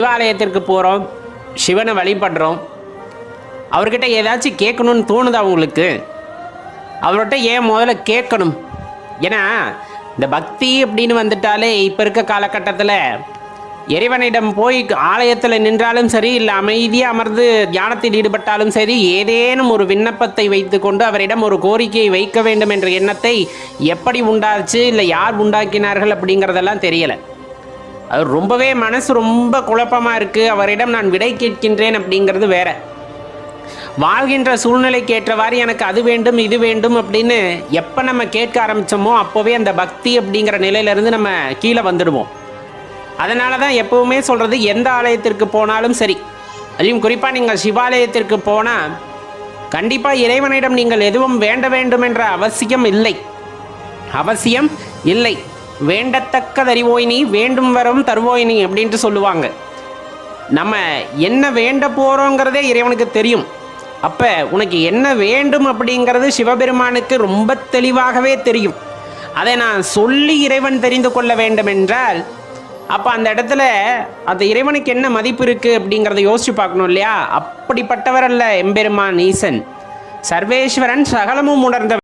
சிவாலயத்திற்கு போகிறோம், சிவனை வழிபடுறோம். அவர்கிட்ட ஏதாச்சும் கேட்கணும்னு தோணுதா உங்களுக்கு? அவர்கிட்ட ஏன் முதல்ல கேட்கணும்? ஏன்னா இந்த பக்தி அப்படின்னு வந்துட்டாலே இப்போ இருக்க காலகட்டத்தில் இறைவனிடம் போய் ஆலயத்தில் நின்றாலும் சரி, இல்லை அமைதியாக அமர்ந்து தியானத்தில் ஈடுபட்டாலும் சரி, ஏதேனும் ஒரு விண்ணப்பத்தை வைத்துக்கொண்டு அவரிடம் ஒரு கோரிக்கையை வைக்க வேண்டும் என்ற எண்ணத்தை எப்படி உண்டாச்சு, இல்லை யார் உண்டாக்கினார்கள் அப்படிங்கிறதெல்லாம் தெரியலை. அது ரொம்பவே மனசு ரொம்ப குழப்பமாக இருக்குது. அவரிடம் நான் விடை கேட்கின்றேன் அப்படிங்கிறது வேற. வாழ்கின்ற சூழ்நிலைக்கு ஏற்றவாறு எனக்கு அது வேண்டும் இது வேண்டும் அப்படின்னு எப்போ நம்ம கேட்க ஆரம்பித்தோமோ அப்போவே அந்த பக்தி அப்படிங்கிற நிலையிலேருந்து நம்ம கீழே வந்துடுவோம். அதனால தான் எப்போவுமே சொல்கிறது, எந்த ஆலயத்திற்கு போனாலும் சரி, அதுவும் குறிப்பாக நீங்கள் சிவாலயத்திற்கு போனால் கண்டிப்பாக இறைவனிடம் நீங்கள் எதுவும் வேண்ட வேண்டும் என்ற அவசியம் இல்லை. வேண்டத்தக்கதறிவோய் நீ, வேண்டும் வரும் தருவோய் நீ அப்படின்ட்டு சொல்லுவாங்க. நம்ம என்ன வேண்ட போகிறோங்கிறதே இறைவனுக்கு தெரியும். அப்போ உனக்கு என்ன வேண்டும் அப்படிங்கிறது சிவபெருமானுக்கு ரொம்ப தெளிவாகவே தெரியும். அதை நான் சொல்லி இறைவன் தெரிந்து கொள்ள வேண்டும் என்றால் அப்போ அந்த இடத்துல அந்த இறைவனுக்கு என்ன மதிப்பு இருக்குது அப்படிங்கிறத யோசிச்சு பார்க்கணும் இல்லையா? அப்படிப்பட்டவர் அல்ல எம்பெருமான் ஈசன். சர்வேஸ்வரன், சகலமும் உணர்ந்த